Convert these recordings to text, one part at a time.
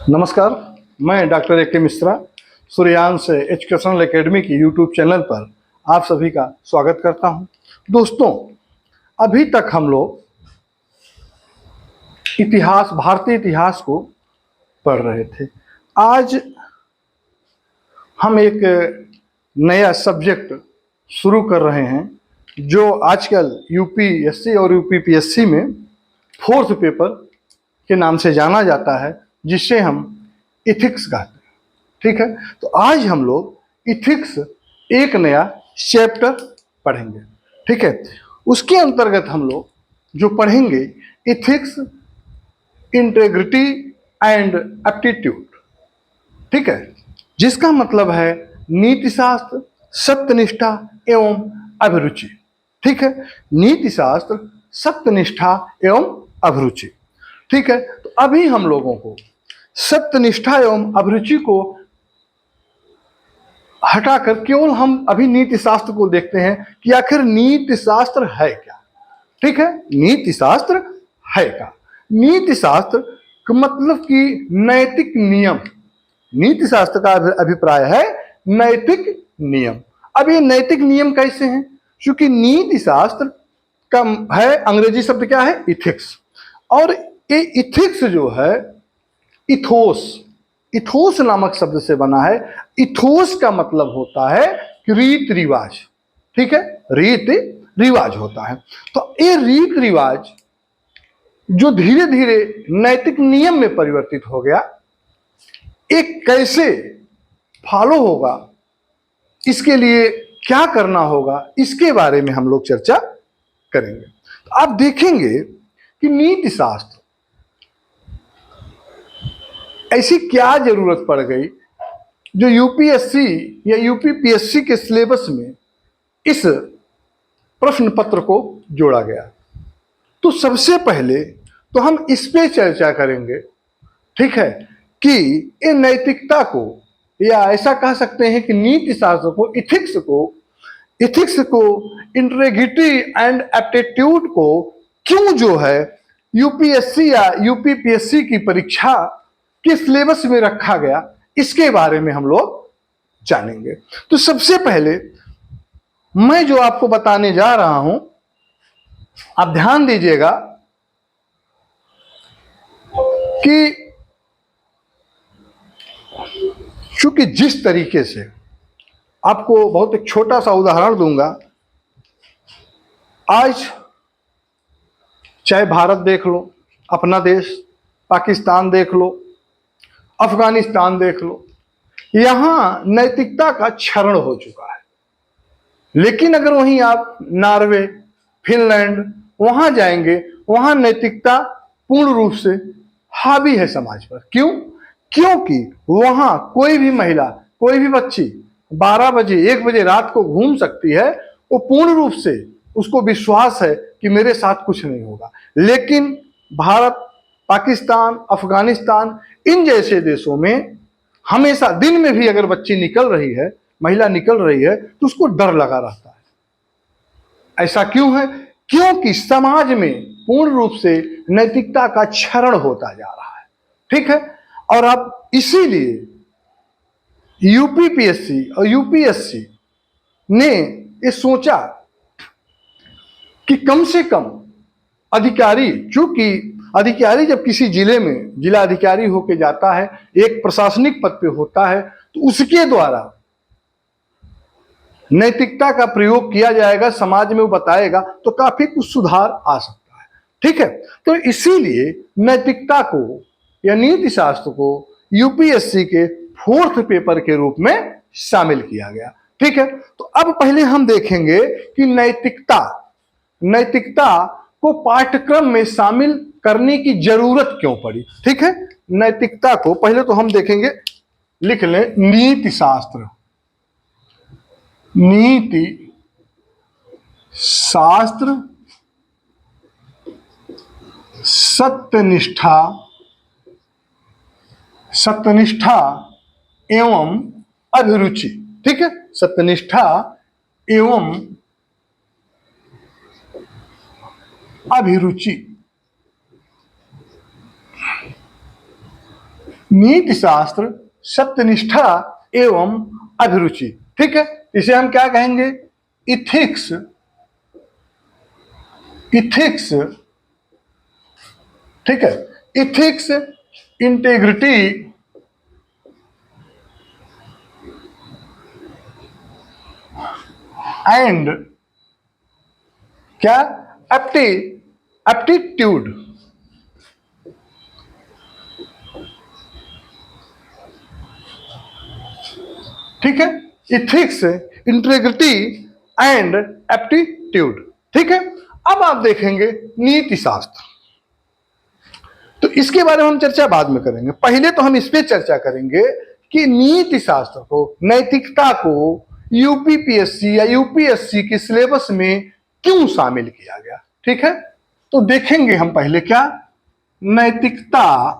नमस्कार, मैं doctor A के मिश्रा सूर्यांश एजुकेशनल एकेडमी की यूट्यूब चैनल पर आप सभी का स्वागत करता हूं। दोस्तों, अभी तक हम लोग भारतीय इतिहास को पढ़ रहे थे। आज हम एक नया सब्जेक्ट शुरू कर रहे हैं जो आजकल यूपीएससी और यूपीपीएससी में फोर्थ पेपर के नाम से जाना जाता है, जिसे हम इथिक्स कहते हैं। ठीक है, तो आज हम लोग इथिक्स एक नया चैप्टर पढ़ेंगे। ठीक है, उसके अंतर्गत हम लोग जो पढ़ेंगे इथिक्स, इंटेग्रिटी एंड एप्टीट्यूड। ठीक है, जिसका मतलब है नीतिशास्त्र, सत्यनिष्ठा एवं अभिरुचि। ठीक है, नीतिशास्त्र, सत्यनिष्ठा एवं अभिरुचि। ठीक है, तो अभी हम लोगों को सत्यनिष्ठा एवं अभिरुचि को हटाकर केवल हम अभी नीति शास्त्र को देखते हैं कि आखिर नीति शास्त्र है क्या। ठीक है, नीति शास्त्र है क्या। नीति शास्त्र का मतलब कि नैतिक नियम। नीति शास्त्र का अभिप्राय है नैतिक नियम। अब ये नैतिक नियम कैसे हैं? क्योंकि नीति शास्त्र का है, अंग्रेजी शब्द क्या है? इथिक्स। और ये इथिक्स जो है इथोस नामक शब्द से बना है। इथोस का मतलब होता है कि रीत रिवाज। ठीक है, रीत रिवाज होता है। तो ये रीत रिवाज जो धीरे धीरे नैतिक नियम में परिवर्तित हो गया, एक कैसे फॉलो होगा, इसके लिए क्या करना होगा, इसके बारे में हम लोग चर्चा करेंगे। तो आप देखेंगे कि नीति शास्त्र ऐसी क्या जरूरत पड़ गई जो यूपीएससी या यूपीपीएससी के सिलेबस में इस प्रश्न पत्र को जोड़ा गया। तो सबसे पहले तो हम इस पे चर्चा करेंगे, ठीक है, कि ये नैतिकता को, या ऐसा कह सकते हैं कि नीति शास्त्र को, इथिक्स को, इंटेग्रिटी एंड एप्टीट्यूड को क्यों जो है यूपीएससी या यूपीपीएससी की परीक्षा के सिलेबस में रखा गया, इसके बारे में हम लोग जानेंगे। तो सबसे पहले मैं जो आपको बताने जा रहा हूं, आप ध्यान दीजिएगा कि चूंकि जिस तरीके से आपको बहुत एक छोटा सा उदाहरण दूंगा। आज चाहे भारत देख लो, अपना देश, पाकिस्तान देख लो, अफगानिस्तान देख लो, यहां नैतिकता का क्षरण हो चुका है। लेकिन अगर वहीं आप नॉर्वे, फिनलैंड वहां जाएंगे, वहां नैतिकता पूर्ण रूप से हावी है समाज पर। क्यों? क्योंकि वहां कोई भी महिला, कोई भी बच्ची 12 बजे 1 बजे रात को घूम सकती है। वो पूर्ण रूप से उसको विश्वास है कि मेरे साथ कुछ नहीं होगा। लेकिन भारत, पाकिस्तान, अफगानिस्तान, इन जैसे देशों में हमेशा दिन में भी अगर बच्ची निकल रही है, महिला निकल रही है, तो उसको डर लगा रहता है। ऐसा क्यों है? क्योंकि समाज में पूर्ण रूप से नैतिकता का क्षरण होता जा रहा है। ठीक है, और अब इसीलिए यूपीपीएससी और यूपीएससी ने ये सोचा कि कम से कम अधिकारी, चूंकि अधिकारी जब किसी जिले में जिला अधिकारी होके जाता है, एक प्रशासनिक पद पे होता है, तो उसके द्वारा नैतिकता का प्रयोग किया जाएगा, समाज में वो बताएगा, तो काफी कुछ सुधार आ सकता है। ठीक है, तो इसीलिए नैतिकता को या नीति शास्त्र को यूपीएससी के फोर्थ पेपर के रूप में शामिल किया गया। ठीक है, तो अब पहले हम देखेंगे कि नैतिकता को पाठ्यक्रम में शामिल करने की जरूरत क्यों पड़ी। ठीक है, नैतिकता को पहले तो हम देखेंगे, लिख लें, नीति शास्त्र, सत्यनिष्ठा एवं अभिरुचि। ठीक है, सत्यनिष्ठा एवं अभिरुचि। नीति शास्त्र, सत्यनिष्ठा एवं अभिरुचि। ठीक है, इसे हम क्या कहेंगे? इथिक्स। इथिक्स, ठीक है, इथिक्स, इंटेग्रिटी एंड क्या? एप्टीट्यूड। ठीक है, इथिक्स, इंटेग्रिटी एंड एप्टीट्यूड। ठीक है, अब आप देखेंगे नीति शास्त्र, तो इसके बारे में हम चर्चा बाद में करेंगे। पहले तो हम इस पे चर्चा करेंगे कि नीति शास्त्र को, नैतिकता को यूपीपीएससी या यूपीएससी के सिलेबस में क्यों शामिल किया गया। ठीक है, तो देखेंगे हम पहले क्या? नैतिकता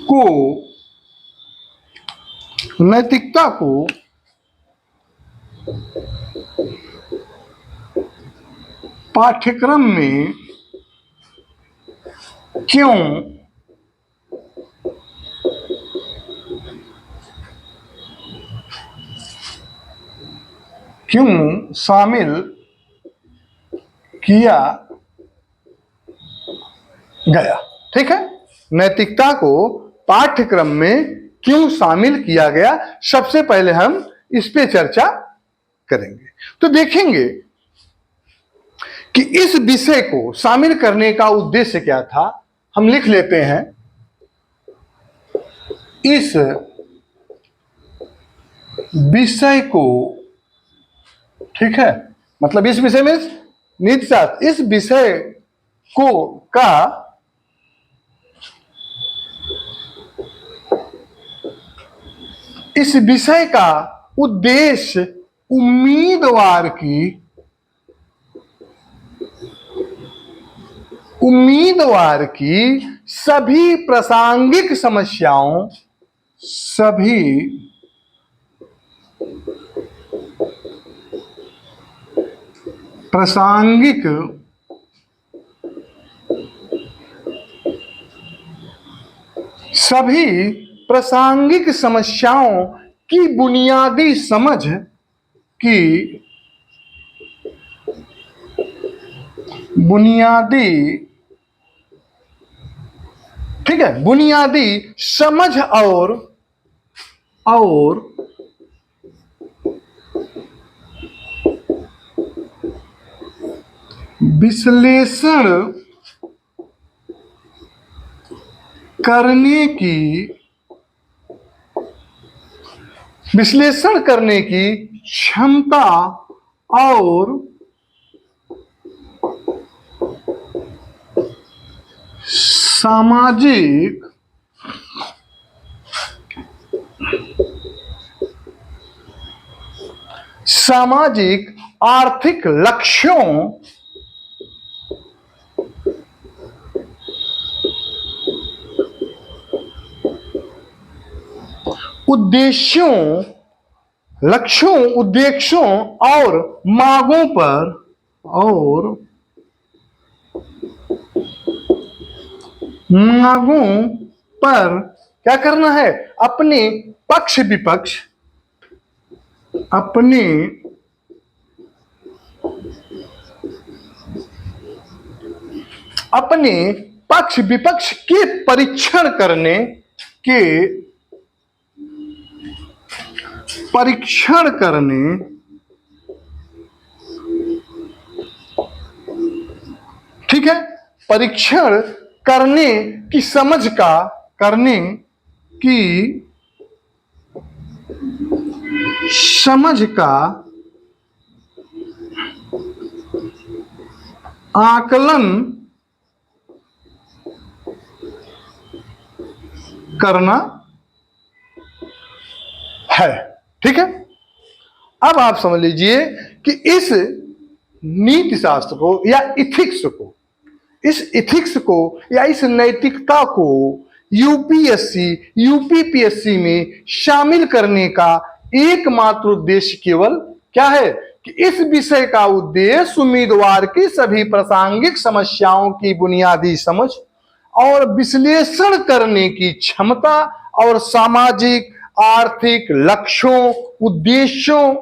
को, नैतिकता को पाठ्यक्रम में क्यों शामिल किया गया। ठीक है, नैतिकता को पाठ्यक्रम में क्यों शामिल किया गया, सबसे पहले हम इस पे चर्चा करेंगे। तो देखेंगे कि इस विषय को शामिल करने का उद्देश्य क्या था। हम लिख लेते हैं, इस विषय को, ठीक है, मतलब इस विषय में नीति शास्त्र, इस विषय को का इस विषय का उद्देश्य उम्मीदवार की सभी प्रासंगिक समस्याओं, सभी प्रासंगिक समस्याओं की बुनियादी समझ ठीक है, बुनियादी समझ और विश्लेषण करने की क्षमता और सामाजिक आर्थिक लक्ष्यों उद्देश्यों और मांगों पर क्या करना है? अपने पक्ष विपक्ष के परीक्षण करने ठीक है, परीक्षण करने की समझ का आकलन करना है। ठीक है, अब आप समझ लीजिए कि इस नीति शास्त्र को या इथिक्स को या इस नैतिकता को यूपीपीएससी में शामिल करने का एकमात्र उद्देश्य केवल क्या है कि इस विषय का उद्देश्य उम्मीदवार की सभी प्रासंगिक समस्याओं की बुनियादी समझ और विश्लेषण करने की क्षमता और सामाजिक आर्थिक लक्ष्यों, उद्देश्यों,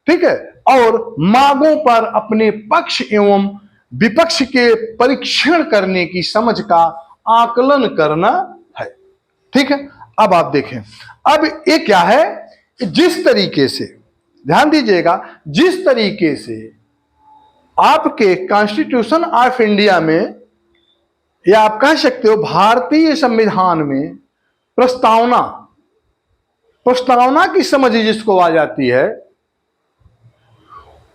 ठीक है, और मांगों पर अपने पक्ष एवं विपक्ष के परीक्षण करने की समझ का आकलन करना है। ठीक है, अब आप देखें, अब ये क्या है, जिस तरीके से, ध्यान दीजिएगा, जिस तरीके से आपके कॉन्स्टिट्यूशन ऑफ इंडिया में, या आप कह सकते हो भारतीय संविधान में प्रस्तावना की समझ जिसको आ जाती है,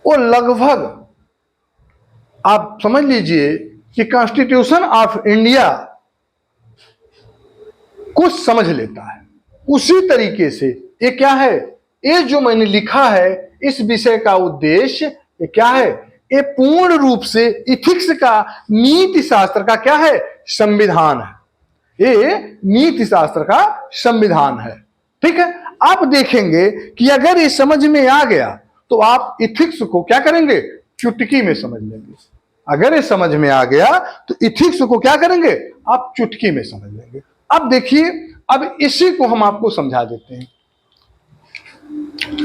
वो लगभग आप समझ लीजिए कि कॉन्स्टिट्यूशन ऑफ इंडिया को समझ लेता है। उसी तरीके से ये क्या है, ये जो मैंने लिखा है इस विषय का उद्देश्य ये क्या है, ये पूर्ण रूप से इथिक्स का, नीति शास्त्र का क्या है, संविधान है। ये नीति शास्त्र का संविधान है। ठीक है, आप देखेंगे कि अगर ये समझ में आ गया तो आप इथिक्स को क्या करेंगे, चुटकी में समझ लेंगे। अगर ये समझ में आ गया तो इथिक्स को क्या करेंगे, आप चुटकी में समझ लेंगे। अब देखिए, अब इसी को हम आपको समझा देते हैं।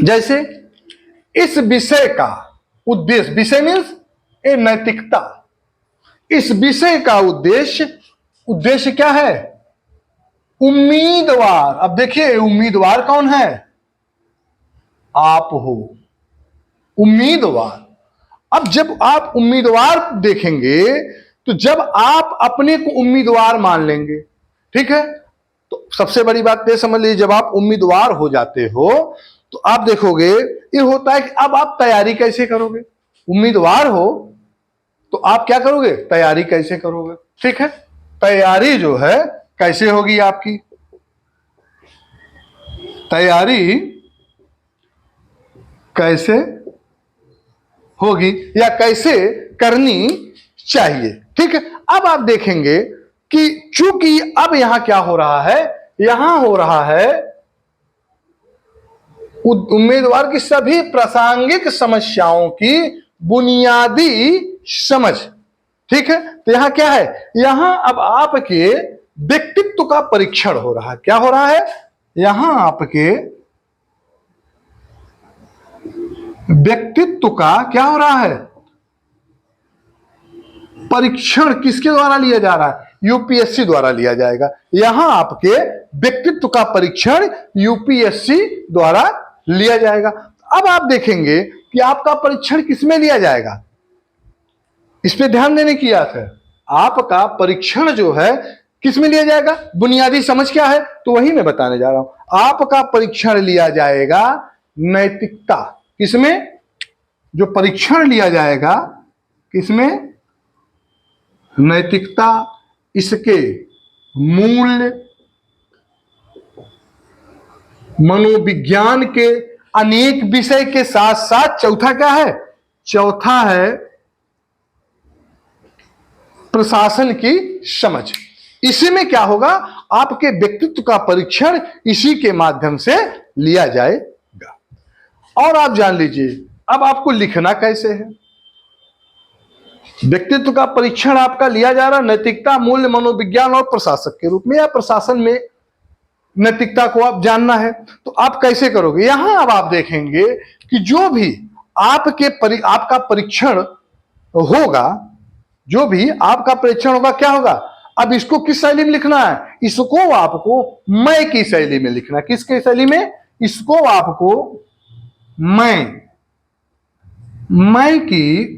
जैसे इस विषय का उद्देश्य, विषय मीन्स ए नैतिकता, इस विषय का उद्देश्य क्या है, उम्मीदवार। अब देखिए, उम्मीदवार कौन है, आप हो उम्मीदवार। अब जब आप उम्मीदवार देखेंगे तो जब आप अपने को उम्मीदवार मान लेंगे, ठीक है, तो सबसे बड़ी बात ये समझ लीजिए, जब आप उम्मीदवार हो जाते हो तो आप देखोगे ये होता है कि अब आप तैयारी कैसे करोगे। उम्मीदवार हो तो आप क्या करोगे, तैयारी कैसे करोगे। ठीक है, तैयारी जो है कैसे होगी, आपकी तैयारी कैसे होगी या कैसे करनी चाहिए। ठीक है, अब आप देखेंगे कि चूंकि अब यहां क्या हो रहा है, यहां हो रहा है उम्मीदवार की सभी प्रासंगिक समस्याओं की बुनियादी समझ। ठीक है, तो यहां क्या है, यहां अब आपके व्यक्तित्व का परीक्षण हो रहा है। क्या हो रहा है, यहां आपके व्यक्तित्व का क्या हो रहा है, परीक्षण किसके द्वारा लिया जा रहा है, यूपीएससी द्वारा लिया जाएगा। यहां आपके व्यक्तित्व का परीक्षण यूपीएससी द्वारा लिया जाएगा। अब आप देखेंगे कि आपका परीक्षण किसमें लिया जाएगा, इस पे ध्यान देने की बात है। आपका परीक्षण जो है किसमें लिया जाएगा, बुनियादी समझ क्या है, तो वही मैं बताने जा रहा हूं। आपका परीक्षण लिया जाएगा नैतिकता, किसमें, जो परीक्षण लिया जाएगा किसमें, नैतिकता, इसके मूल्य, मनोविज्ञान के अनेक विषय के साथ साथ चौथा क्या है, चौथा है प्रशासन की समझ। इसी में क्या होगा, आपके व्यक्तित्व का परीक्षण इसी के माध्यम से लिया जाएगा। और आप जान लीजिए अब आपको लिखना कैसे है। व्यक्तित्व का परीक्षण आपका लिया जा रहा है नैतिकता, मूल्य, मनोविज्ञान और प्रशासक के रूप में, या प्रशासन में नैतिकता को आप जानना है तो आप कैसे करोगे। यहां अब आप देखेंगे कि जो भी आपका परीक्षण होगा, जो भी आपका परीक्षण होगा क्या होगा, अब इसको किस शैली में लिखना है, इसको आपको मैं की शैली में लिखना है। किसके शैली में, इसको आपको मैं की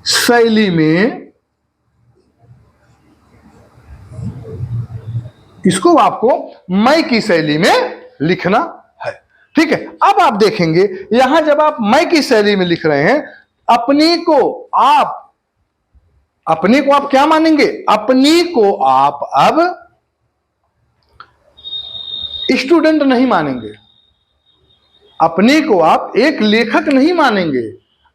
शैली में, इसको आपको मैं की शैली में लिखना है। ठीक है, अब आप देखेंगे यहां जब आप मैं की शैली में लिख रहे हैं, अपने को आप क्या मानेंगे, अपने को आप अब स्टूडेंट नहीं मानेंगे, अपने को आप एक लेखक नहीं मानेंगे।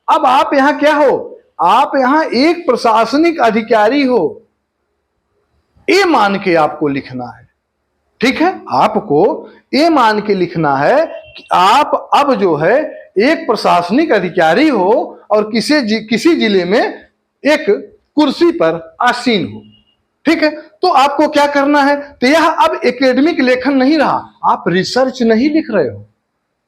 अब आप यहां क्या हो, आप यहां एक प्रशासनिक अधिकारी हो, ये मान के आपको लिखना है। ठीक है, आपको ये मान के लिखना है कि आप अब जो है एक प्रशासनिक अधिकारी हो और किसी जिले में एक कुर्सी पर आसीन हो। ठीक है, तो आपको क्या करना है, तो यह अब एकेडमिक लेखन नहीं रहा, आप रिसर्च नहीं लिख रहे हो,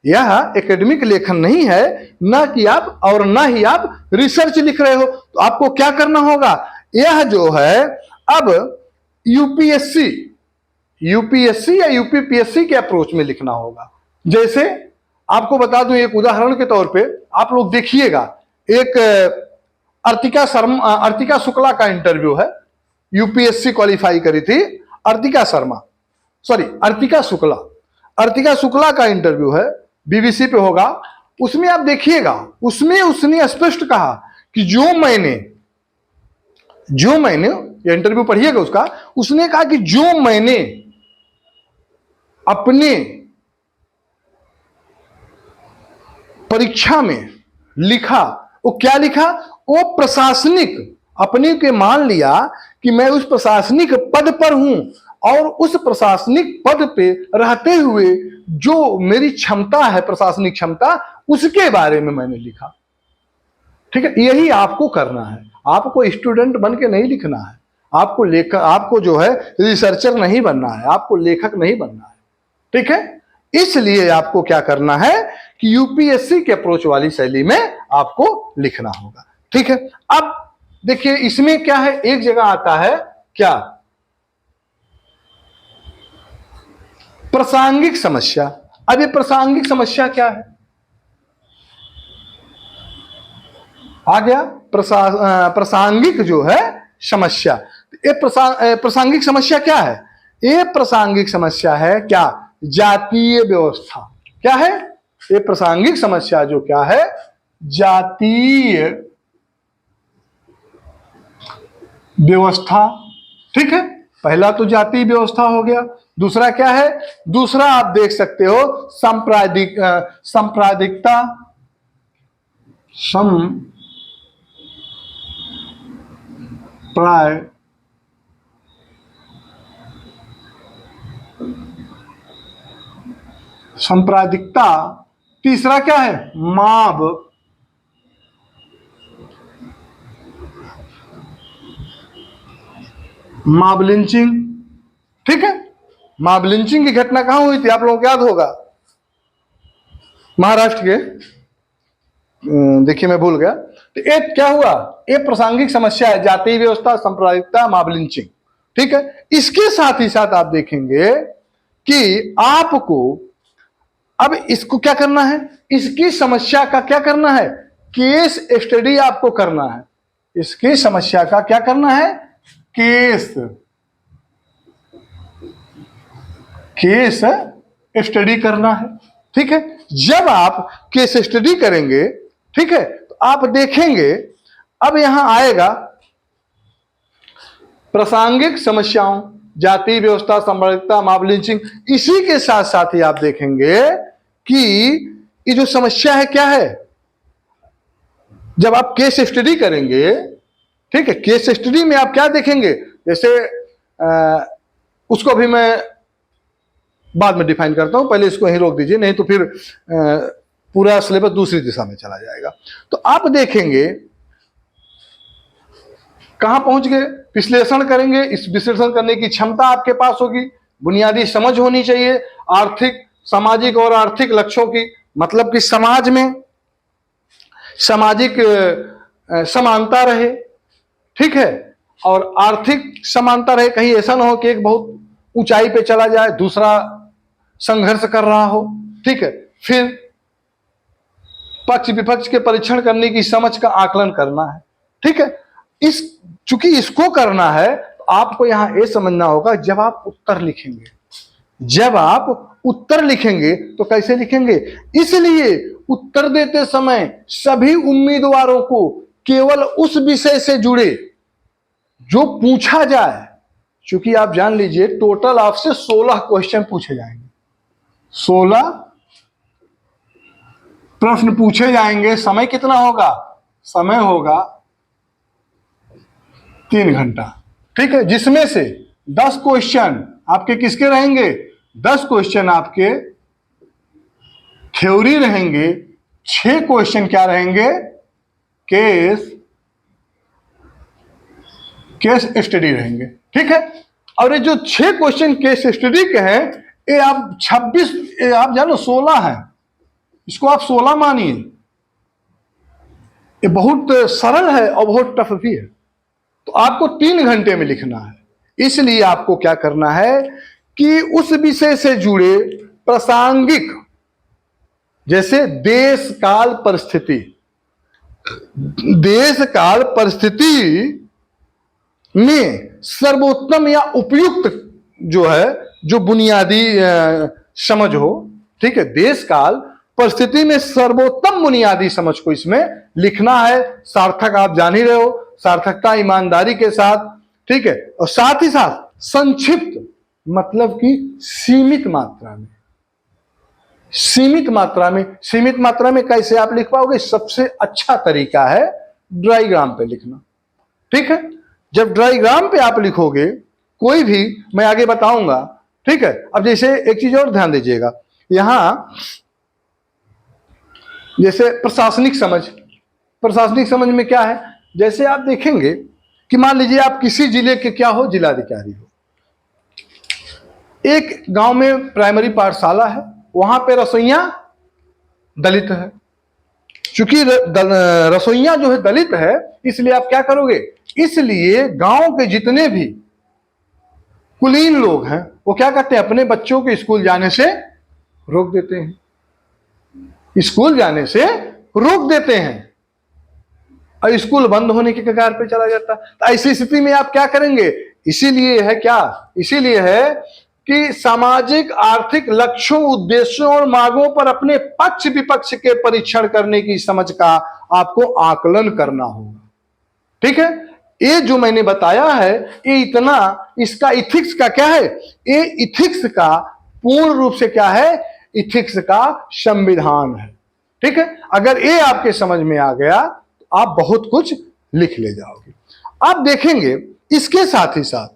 यह एकेडमिक लेखन नहीं है, ना कि आप और ना ही आप रिसर्च लिख रहे हो। तो आपको क्या करना होगा, यह जो है अब यूपीएससी यूपीएससी या यूपीपीएससी के अप्रोच में लिखना होगा। जैसे आपको बता दूं, एक उदाहरण के तौर पे आप लोग देखिएगा, एक अर्तिका शुक्ला का इंटरव्यू है, यूपीएससी क्वालिफाई करी थी, अर्तिका शुक्ला का इंटरव्यू है, बीबीसी पे होगा। उसमें आप देखिएगा, उसमें उसने स्पष्ट कहा कि जो मैंने ये इंटरव्यू पढ़िएगा उसका, उसने कहा कि जो मैंने अपने परीक्षा में लिखा, वो क्या लिखा, वो प्रशासनिक, अपने के मान लिया कि मैं उस प्रशासनिक पद पर हूं और उस प्रशासनिक पद पे रहते हुए जो मेरी क्षमता है, प्रशासनिक क्षमता, उसके बारे में मैंने लिखा। ठीक है, यही आपको करना है, आपको स्टूडेंट बन के नहीं लिखना है, आपको जो है रिसर्चर नहीं बनना है, आपको लेखक नहीं बनना है। ठीक है, इसलिए आपको क्या करना है कि यूपीएससी के अप्रोच वाली शैली में आपको लिखना होगा। ठीक है, अब देखिए इसमें क्या है, एक जगह आता है क्या, प्रासंगिक समस्या। अब ये प्रासंगिक समस्या क्या है, आ गया प्रासंगिक जो है समस्या। ये प्रासंगिक समस्या क्या है, ये प्रासंगिक समस्या है क्या, जातीय व्यवस्था। क्या है ये प्रासंगिक समस्या, जो क्या है, जातीय व्यवस्था। ठीक है, पहला तो जातीय व्यवस्था हो गया, दूसरा क्या है, दूसरा आप देख सकते हो सांप्रदायिकता, सांप्रदायिकता। तीसरा क्या है, मॉब लिंचिंग। ठीक है, मॉब लिंचिंग की घटना कहां हुई थी, आप लोगों को याद होगा, महाराष्ट्र के, देखिए मैं भूल गया। तो एक क्या हुआ, एक प्रासंगिक समस्या है, जातीय व्यवस्था, सांप्रदायिकता, मॉब लिंचिंग। ठीक है, इसके साथ ही साथ आप देखेंगे कि आपको अब इसको क्या करना है, इसकी समस्या का क्या करना है, केस स्टडी आपको करना है। इसकी समस्या का क्या करना है, केस स्टडी करना है। ठीक है, जब आप केस स्टडी करेंगे, ठीक है, तो आप देखेंगे अब यहां आएगा प्रासंगिक समस्याओं, जातीय व्यवस्था, सांप्रदायिकता, मॉब लिंचिंग। इसी के साथ साथ ही आप देखेंगे कि ये जो समस्या है क्या है, जब आप केस स्टडी करेंगे, ठीक है, केस स्टडी में आप क्या देखेंगे, जैसे उसको भी मैं बाद में डिफाइन करता हूं, पहले इसको यहीं रोक दीजिए, नहीं तो फिर पूरा सिलेबस दूसरी दिशा में चला जाएगा। तो आप देखेंगे कहां पहुंच गए, विश्लेषण करेंगे, इस विश्लेषण करने की क्षमता आपके पास होगी, बुनियादी समझ होनी चाहिए आर्थिक, सामाजिक और आर्थिक लक्ष्यों की, मतलब कि समाज में सामाजिक समानता रहे, ठीक है, और आर्थिक समानता रहे, कहीं ऐसा ना हो कि एक बहुत ऊंचाई पे चला जाए, दूसरा संघर्ष कर रहा हो। ठीक है, फिर पक्ष विपक्ष के परीक्षण करने की समझ का आकलन करना है। ठीक है, चूंकि इसको करना है तो आपको यहां यह समझना होगा, जब आप उत्तर लिखेंगे तो कैसे लिखेंगे, इसलिए उत्तर देते समय सभी उम्मीदवारों को केवल उस विषय से जुड़े जो पूछा जाए, क्योंकि आप जान लीजिए टोटल आपसे 16 क्वेश्चन पूछे जाएंगे, 16 प्रश्न पूछे जाएंगे। समय कितना होगा, समय होगा 3 घंटा। ठीक है, जिसमें से 10 क्वेश्चन आपके किसके रहेंगे, 10 क्वेश्चन आपके थ्योरी रहेंगे, 6 क्वेश्चन क्या रहेंगे, केस केस स्टडी रहेंगे, ठीक है। और ये जो 6 क्वेश्चन केस स्टडी के हैं, ये आप 26, आप जानो 16 है, इसको आप 16 मानिए। ये बहुत सरल है और बहुत टफ भी है। तो आपको 3 घंटे में लिखना है। इसलिए आपको क्या करना है कि उस विषय से जुड़े प्रासंगिक, जैसे देश काल परिस्थिति, देश काल परिस्थिति में सर्वोत्तम या उपयुक्त जो है, जो बुनियादी समझ हो, ठीक है। देश काल परिस्थिति में सर्वोत्तम बुनियादी समझ को इसमें लिखना है। सार्थक आप जान ही रहे हो, सार्थकता ईमानदारी के साथ, ठीक है। और साथ ही साथ संक्षिप्त, मतलब कि सीमित मात्रा में। सीमित मात्रा में, सीमित मात्रा में कैसे आप लिख पाओगे? सबसे अच्छा तरीका है ड्राईग्राम पे लिखना, ठीक है। जब ड्राईग्राम पे आप लिखोगे कोई भी, मैं आगे बताऊंगा, ठीक है। अब जैसे एक चीज और ध्यान दीजिएगा, यहां जैसे प्रशासनिक समझ, प्रशासनिक समझ में क्या है? जैसे आप देखेंगे कि मान लीजिए आप किसी जिले के क्या हो, जिलाधिकारी हो। एक गांव में प्राइमरी पाठशाला है, वहां पे रसोइया दलित है। चूंकि रसोइया जो है दलित है, इसलिए आप क्या करोगे? इसलिए गांव के जितने भी कुलीन लोग हैं, वो क्या करते हैं? अपने बच्चों के स्कूल जाने से रोक देते हैं, स्कूल जाने से रोक देते हैं, और स्कूल बंद होने की कगार पे चला जाता। तो ऐसी स्थिति में आप क्या करेंगे? इसीलिए है क्या? इसीलिए है कि सामाजिक आर्थिक लक्ष्यों, उद्देश्यों और मांगों पर अपने पक्ष विपक्ष के परीक्षण करने की समझ का आपको आकलन करना होगा, ठीक है। ये जो मैंने बताया है, ये इतना, इसका इथिक्स का क्या है? ये इथिक्स का पूर्ण रूप से क्या है? इथिक्स का संविधान है, ठीक है। अगर ये आपके समझ में आ गया तो आप बहुत कुछ लिख ले जाओगे। आप देखेंगे इसके साथ ही साथ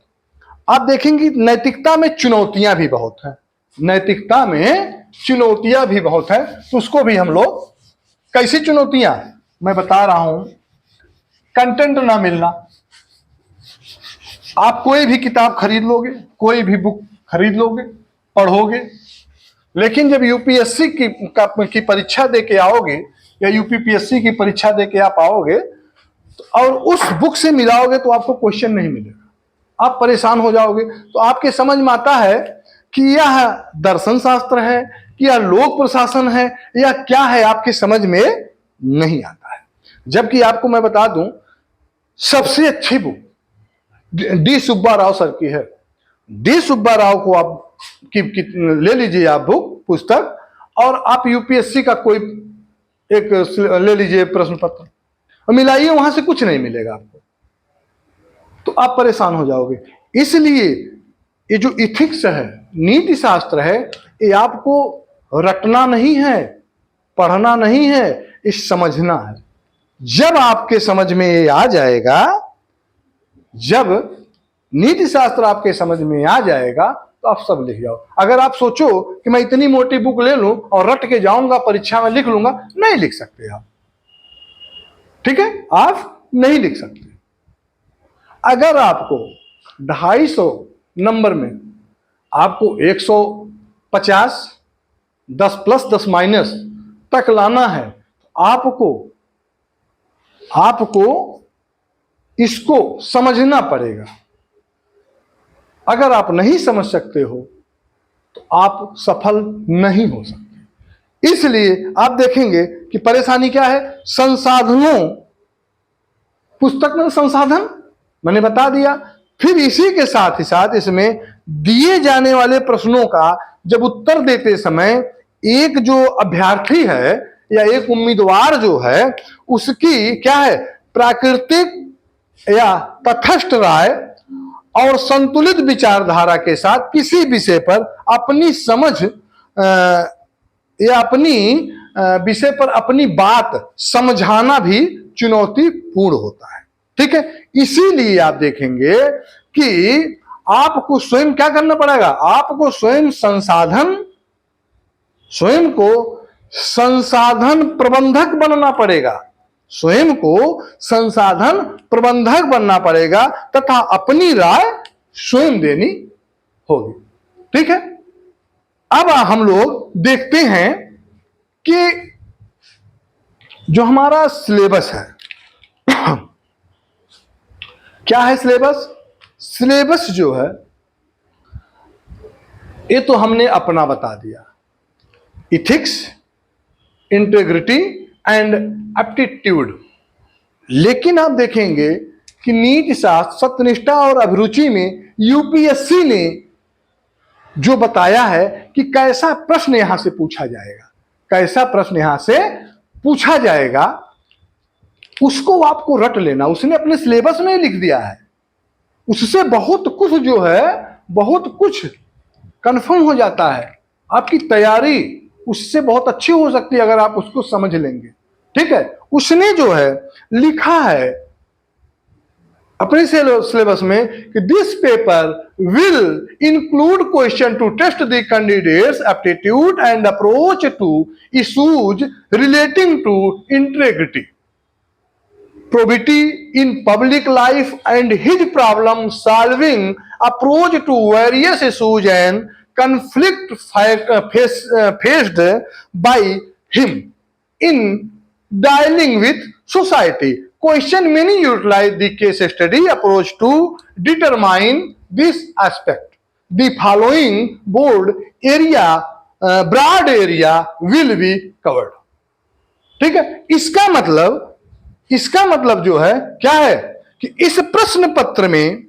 आप देखेंगे नैतिकता में चुनौतियां भी बहुत हैं, नैतिकता में चुनौतियां भी बहुत हैं। तो उसको भी हम लोग, कैसी चुनौतियां मैं बता रहा हूं। कंटेंट ना मिलना, आप कोई भी किताब खरीद लोगे, कोई भी बुक खरीद लोगे, पढ़ोगे, लेकिन जब यूपीएससी की परीक्षा देके आओगे या यूपीपीएससी की परीक्षा देके आप आओगे तो, और उस बुक से मिलाओगे तो आपको क्वेश्चन नहीं मिलेगा, आप परेशान हो जाओगे। तो आपके समझ में आता है कि यह दर्शन शास्त्र है कि यह लोक प्रशासन है या क्या है, आपकी समझ में नहीं आता है। जबकि आपको मैं बता दूं, सबसे अच्छी book D Subba Rao sir की है। डी सुब्बा राव को आप ले लीजिए, आप बुक, पुस्तक, और आप यूपीएससी का कोई एक ले लीजिए प्रश्न पत्र और मिलाइए, वहां से कुछ नहीं मिलेगा आपको, तो आप परेशान हो जाओगे। इसलिए ये जो इथिक्स है, नीति शास्त्र है, ये आपको रटना नहीं है, पढ़ना नहीं है, ये समझना है। जब आपके समझ में ये आ जाएगा, जब नीति शास्त्र आपके समझ में आ जाएगा तो आप सब लिख जाओ। अगर आप सोचो कि मैं इतनी मोटी बुक ले लूं और रट के जाऊंगा परीक्षा में लिख लूंगा, नहीं लिख सकते आप, ठीक है, आप नहीं लिख सकते। अगर आपको 250 नंबर में आपको 150, 10 प्लस 10 माइनस तक लाना है, तो आपको इसको समझना पड़ेगा। अगर आप नहीं समझ सकते हो तो आप सफल नहीं हो सकते। इसलिए आप देखेंगे कि परेशानी क्या है? संसाधनों, पुस्तक में संसाधन मैंने बता दिया। फिर इसी के साथ ही साथ इसमें दिए जाने वाले प्रश्नों का जब उत्तर देते समय एक जो अभ्यर्थी है या एक उम्मीदवार जो है, उसकी क्या है? प्राकृतिक या तटस्थ राय और संतुलित विचारधारा के साथ किसी विषय पर अपनी समझ या अपनी विषय पर अपनी बात समझाना भी चुनौतीपूर्ण होता है, ठीक है। इसीलिए आप देखेंगे कि आपको स्वयं क्या करना पड़ेगा? आपको स्वयं को संसाधन प्रबंधक बनना पड़ेगा। स्वयं को संसाधन प्रबंधक बनना पड़ेगा तथा अपनी राय स्वयं देनी होगी। ठीक है, अब हम लोग देखते हैं कि जो हमारा सिलेबस है क्या है सिलेबस। सिलेबस जो है ये तो हमने अपना बता दिया, इथिक्स, इंटेग्रिटी एंड एप्टीट्यूड। लेकिन आप देखेंगे कि नीति शास्त्र, सत्यनिष्ठा और अभिरुचि में यूपीएससी ने जो बताया है कि कैसा प्रश्न यहां से पूछा जाएगा, कैसा प्रश्न यहां से पूछा जाएगा, उसको आपको रट लेना। उसने अपने सिलेबस में लिख दिया है, उससे बहुत कुछ जो है, बहुत कुछ कंफर्म हो जाता है। आपकी तैयारी उससे बहुत अच्छी हो सकती है अगर आप उसको समझ लेंगे। ठीक है, उसने जो है लिखा है अपने सिलेबस में कि this paper will include question to test the candidates aptitude and approach to issues relating to integrity, probity in public life and his problem solving approach to various issues and conflict faced by him in dealing with society. Question many utilize the case study approach to determine this aspect. The following broad area will be covered. ठीक है, इसका मतलब जो है क्या है कि इस प्रश्न पत्र में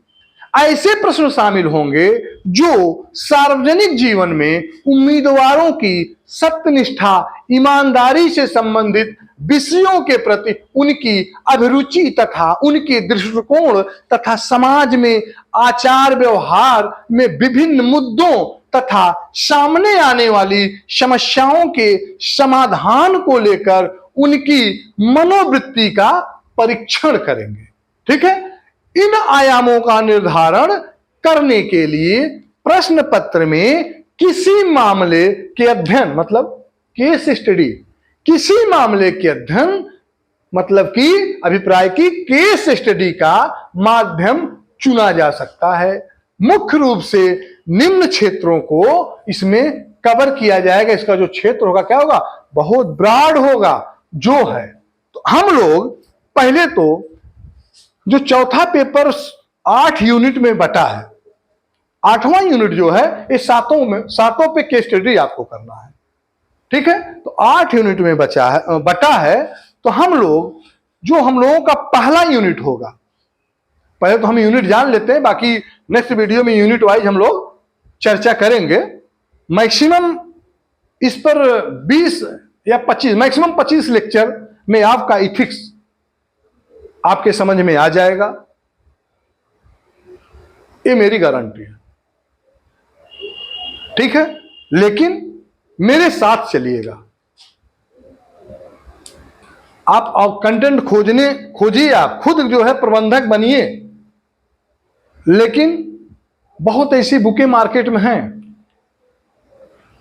ऐसे प्रश्न शामिल होंगे जो सार्वजनिक जीवन में उम्मीदवारों की सत्यनिष्ठा, ईमानदारी से संबंधित विषयों के प्रति उनकी अभिरुचि तथा उनके दृष्टिकोण तथा समाज में आचार व्यवहार में विभिन्न मुद्दों तथा सामने आने वाली समस्याओं के समाधान को लेकर उनकी मनोवृत्ति का परीक्षण करेंगे। ठीक है, इन आयामों का निर्धारण करने के लिए प्रश्न पत्र में किसी मामले के अध्ययन मतलब केस स्टडी, किसी मामले के अध्ययन मतलब कि अभिप्राय की केस स्टडी का माध्यम चुना जा सकता है। मुख्य रूप से निम्न क्षेत्रों को इसमें कवर किया जाएगा। इसका जो क्षेत्र होगा क्या होगा, बहुत ब्रॉड होगा जो है। तो हम लोग पहले तो जो चौथा पेपर 8 यूनिट में बटा है, 8वां यूनिट जो है ये सातों पे केस स्टडी आपको करना है। ठीक है, तो 8 यूनिट में बटा है। तो हम लोगों का पहला यूनिट होगा, पहले तो हम यूनिट जान लेते हैं, बाकी नेक्स्ट वीडियो में यूनिट वाइज हम लोग चर्चा करेंगे। मैक्सिमम इस पर 20 या 25, मैक्सिमम 25 लेक्चर में आपका इथिक्स आपके समझ में आ जाएगा, ये मेरी गारंटी है। ठीक है, लेकिन मेरे साथ चलिएगा। आप कंटेंट खोजिए, आप खुद जो है प्रबंधक बनिए। लेकिन बहुत ऐसी बुकें मार्केट में हैं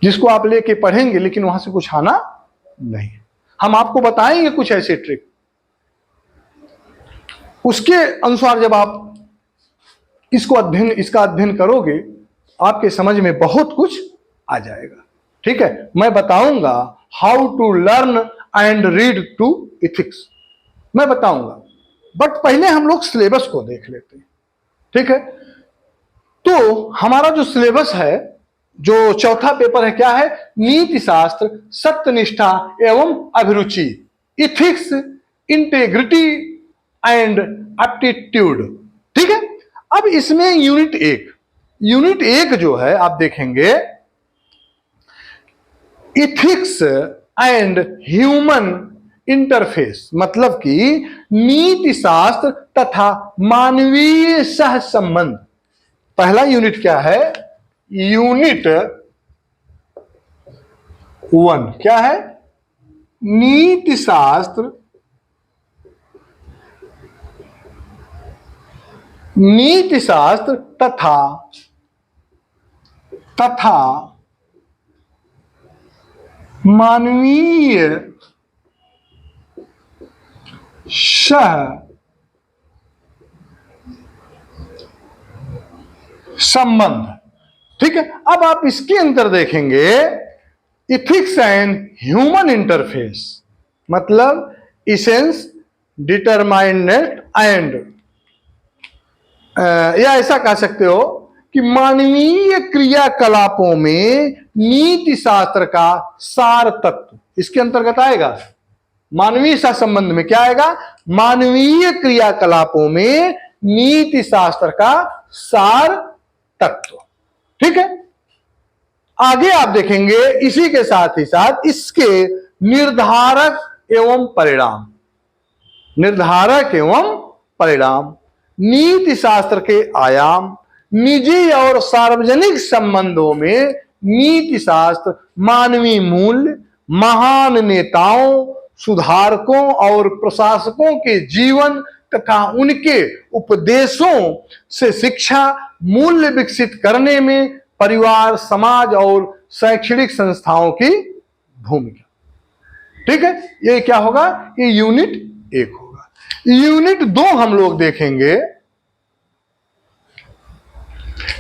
जिसको आप लेके पढ़ेंगे लेकिन वहां से कुछ आना नहीं। हम आपको बताएंगे कुछ ऐसे ट्रिक, उसके अनुसार जब आप इसका अध्ययन करोगे आपके समझ में बहुत कुछ आ जाएगा। ठीक है, मैं बताऊंगा how to learn and read to ethics, मैं बताऊंगा। बट पहले हम लोग सिलेबस को देख लेते हैं। ठीक है, तो हमारा जो सिलेबस है, जो चौथा पेपर है, क्या है, नीति शास्त्र, सत्यनिष्ठा एवं अभिरुचि, इथिक्स, इंटेग्रिटी एंड एप्टीट्यूड। ठीक है, अब इसमें यूनिट एक जो है आप देखेंगे, इथिक्स एंड ह्यूमन इंटरफेस, मतलब कि नीति शास्त्र तथा मानवीय सह संबंध। पहला यूनिट क्या है, यूनिट 1 क्या है, नीति शास्त्र तथा मानवीय सह संबंध। ठीक है, अब आप इसके अंदर देखेंगे इथिक्स एंड ह्यूमन इंटरफेस, मतलब इसेंस, डिटरमाइनेट एंड, या ऐसा कह सकते हो कि मानवीय क्रियाकलापों में नीति शास्त्र का सार तत्व इसके अंतर्गत आएगा। मानवीय सह संबंध में क्या आएगा? मानवीय क्रियाकलापों में नीति शास्त्र का सार तत्व। ठीक है, आगे आप देखेंगे इसी के साथ ही साथ इसके निर्धारक एवं परिणाम। निर्धारक एवं परिणाम, नीति शास्त्र के आयाम, निजी और सार्वजनिक संबंधों में नीति शास्त्र मानवीय मूल्य, महान नेताओं, सुधारकों और प्रशासकों के जीवन तथा उनके उपदेशों से शिक्षा मूल्य विकसित करने में परिवार, समाज और शैक्षणिक संस्थाओं की भूमिका। ठीक है, ये क्या होगा? ये यूनिट 1 होगा। यूनिट 2 हम लोग देखेंगे।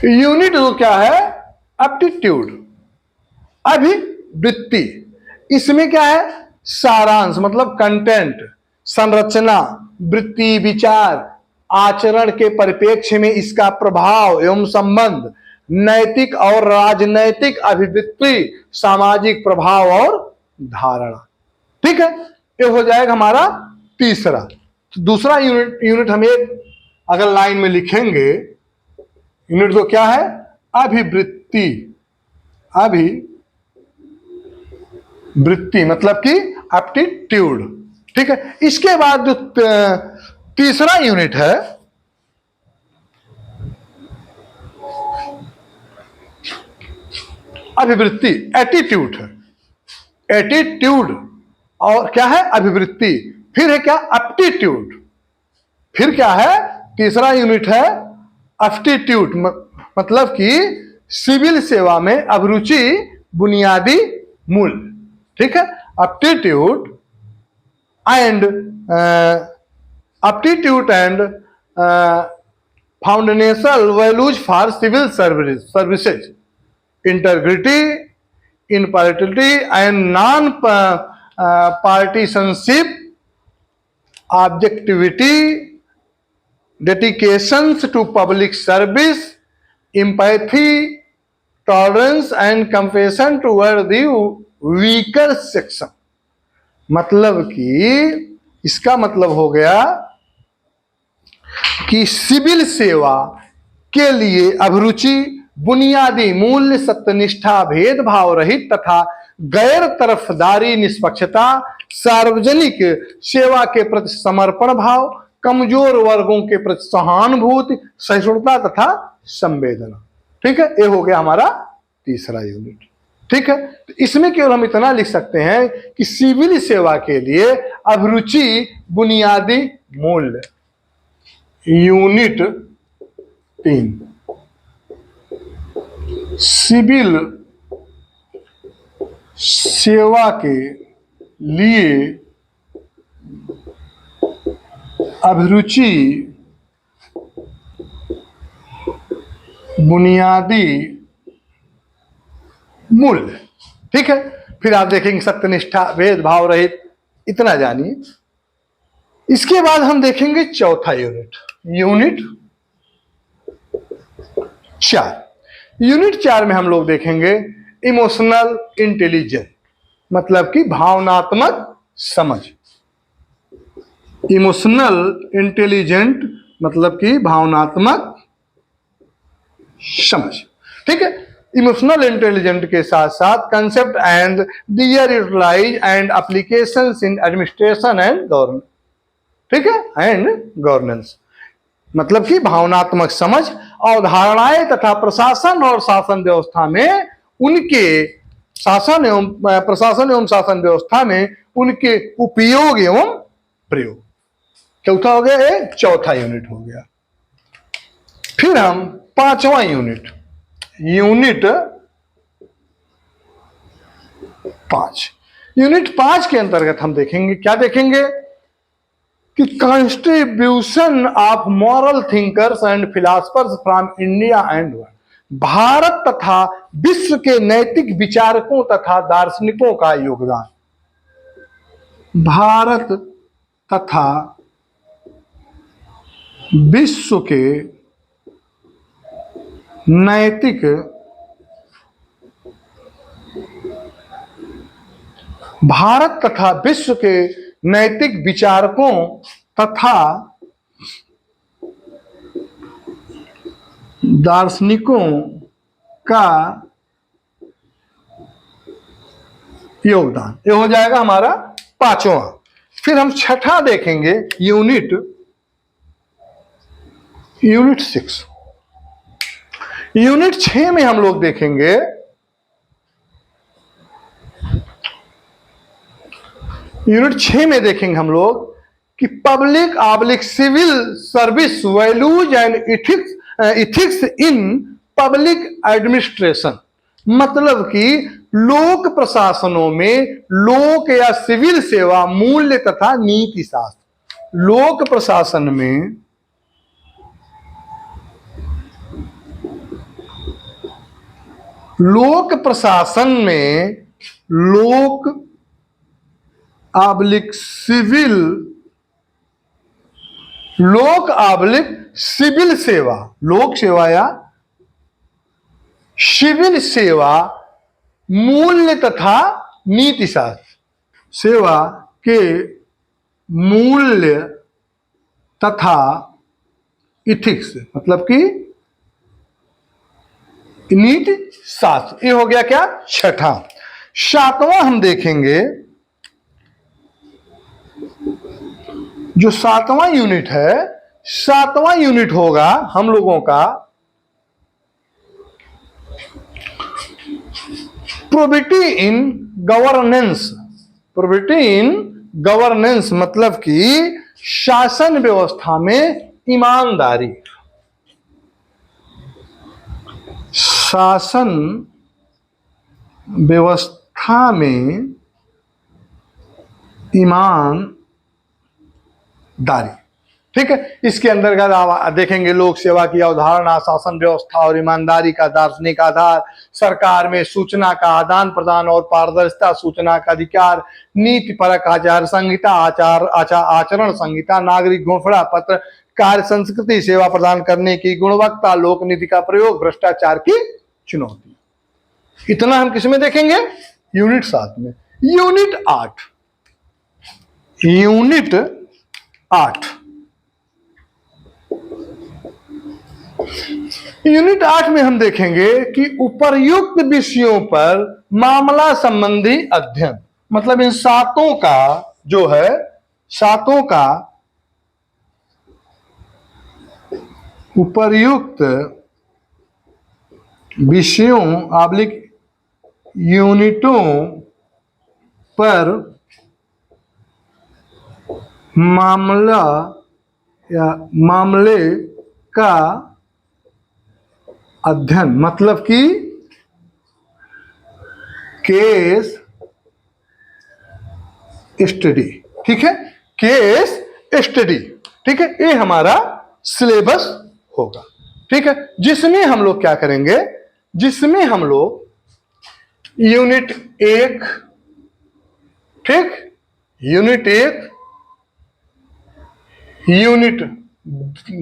यूनिट 2 क्या है? एप्टीट्यूड, अभिवृत्ति। इसमें क्या है? सारांश मतलब कंटेंट, संरचना, वृत्ति, विचार, आचरण के परिप्रेक्ष्य में इसका प्रभाव एवं संबंध, नैतिक और राजनैतिक अभिवृत्ति, सामाजिक प्रभाव और धारणा। ठीक है, ये हो जाएगा हमारा तीसरा। तो दूसरा यूनिट हम एक अगर लाइन में लिखेंगे, यूनिट 2 क्या है? अभिवृत्ति। अभिवृत्ति मतलब कि एप्टीट्यूड। ठीक है, इसके बाद जो तीसरा यूनिट है अभिवृत्ति, एटीट्यूड है। एटीट्यूड और क्या है? अभिवृत्ति। फिर है क्या? एप्टीट्यूड। फिर क्या है? तीसरा यूनिट है एप्टीट्यूड, मतलब कि सिविल सेवा में अभिरुचि बुनियादी मूल्य। ठीक है, aptitude and foundational values for civil services, integrity, impartiality and non-partisanship, objectivity, dedications to public service, empathy, tolerance and compassion toward the weaker section। मतलब कि इसका मतलब हो गया कि सिविल सेवा के लिए अभिरुचि, बुनियादी मूल्य, सत्यनिष्ठा, भेदभाव रहित तथा गैर तरफदारी, निष्पक्षता, सार्वजनिक सेवा के प्रति समर्पण भाव, कमजोर वर्गों के प्रति सहानुभूति, सहिष्णुता तथा संवेदना। ठीक है, ये हो गया हमारा तीसरा यूनिट। ठीक है, तो इसमें केवल हम इतना लिख सकते हैं कि सिविल सेवा के लिए अभिरुचि, बुनियादी मूल्य। यूनिट 3 सिविल सेवा के लिए अभिरुचि, बुनियादी मूल्य। ठीक है, फिर आप देखेंगे सत्यनिष्ठा, भेदभाव रहित, इतना जानिए। इसके बाद हम देखेंगे चौथा यूनिट, यूनिट 4। यूनिट 4 में हम लोग देखेंगे इमोशनल इंटेलिजेंस, मतलब कि भावनात्मक समझ। इमोशनल इंटेलिजेंट मतलब कि भावनात्मक समझ। ठीक है, इमोशनल इंटेलिजेंट के साथ साथ concept and their utilize and applications in administration and governance. ठीक है, एंड गवर्नेंस मतलब कि भावनात्मक समझ, अवधारणाएं तथा प्रशासन और शासन व्यवस्था में उनके शासन एवं प्रशासन एवं शासन व्यवस्था में उनके उपयोग एवं प्रयोग। चौथा हो गया, ये चौथा यूनिट हो गया। फिर हम पांचवा यूनिट, यूनिट 5। यूनिट 5 के अंतर्गत हम देखेंगे, क्या देखेंगे कि contribution of moral thinkers and philosophers from India and world, Bharat तथा विश्व के नैतिक विचारकों तथा दार्शनिकों का योगदान। भारत तथा विश्व के नैतिक भारत तथा विश्व के नैतिक विचारकों तथा दार्शनिकों का योगदान। ये हो जाएगा हमारा पांचवा। फिर हम छठा देखेंगे, यूनिट 6। यूनिट 6 में हम लोग देखेंगे हम लोग कि public civil service values and ethics in public administration, मतलब कि लोक प्रशासनों में लोक या सिविल सेवा मूल्य तथा नीति शास्त्र। लोक प्रशासन में लोक सिविल सेवा, लोक सेवा या सिविल सेवा मूल्य तथा नीति शास्त्र, सेवा के मूल्य तथा इथिक्स, मतलब कि नीति शास्त्र। ये हो गया क्या, छठा। सातवां हम देखेंगे, जो सातवां यूनिट है, सातवां यूनिट होगा हम लोगों का probity in governance. Probity in governance मतलब कि शासन व्यवस्था में ईमानदारी। शासन व्यवस्था में ईमानदारी, ठीक है। इसके अंतर्गत आप देखेंगे लोक सेवा की अवधारणा, शासन व्यवस्था और ईमानदारी का दार्शनिक आधार, सरकार में सूचना का आदान प्रदान और पारदर्शिता, सूचना का अधिकार, नीति परक आचार संहिता, आचरण संहिता, नागरिक घोषणा पत्र, कार्य संस्कृति, सेवा प्रदान करने की गुणवत्ता, लोक नीति का प्रयोग, भ्रष्टाचार की चुनौती। इतना हम किसमें देखेंगे, यूनिट 7 में। यूनिट 8 यूनिट 8 में हम देखेंगे कि उपर्युक्त विषयों पर मामला संबंधी अध्ययन, मतलब इन सातों का जो है, सातों का उपर्युक्त विषयों आब्लिक यूनिटों पर मामला या मामले का अध्ययन, मतलब कि केस स्टडी, ठीक है, केस स्टडी, ठीक है। ये हमारा सिलेबस होगा, ठीक है, जिसमें हम लोग क्या करेंगे, जिसमें हम लोग यूनिट 1, ठीक, unit 1, unit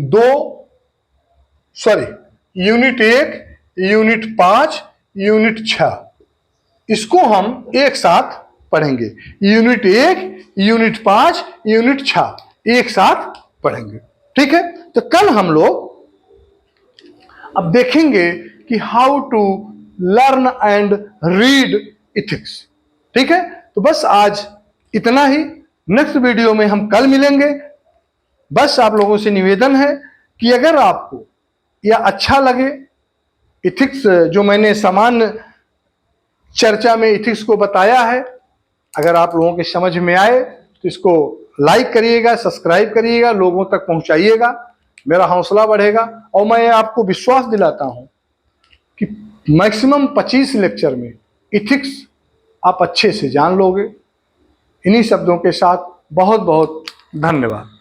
2, sorry unit 1, unit 5, unit 6, इसको हम एक साथ पढ़ेंगे। यूनिट 1, यूनिट 5, यूनिट 6 एक साथ पढ़ेंगे, ठीक है। तो कल हम लोग अब देखेंगे कि how to learn and read ethics, ठीक है। तो बस आज इतना ही, नेक्स्ट वीडियो में हम कल मिलेंगे। बस आप लोगों से निवेदन है कि अगर आपको यह अच्छा लगे, इथिक्स जो मैंने सामान्य चर्चा में इथिक्स को बताया है, अगर आप लोगों के समझ में आए तो इसको लाइक करिएगा, सब्सक्राइब करिएगा, लोगों तक पहुंचाइएगा, मेरा हौसला बढ़ेगा। और मैं आपको विश्वास दिलाता हूं कि मैक्सिमम 25 लेक्चर में इथिक्स आप अच्छे से जान लोगे। इन्हीं शब्दों के साथ बहुत बहुत धन्यवाद।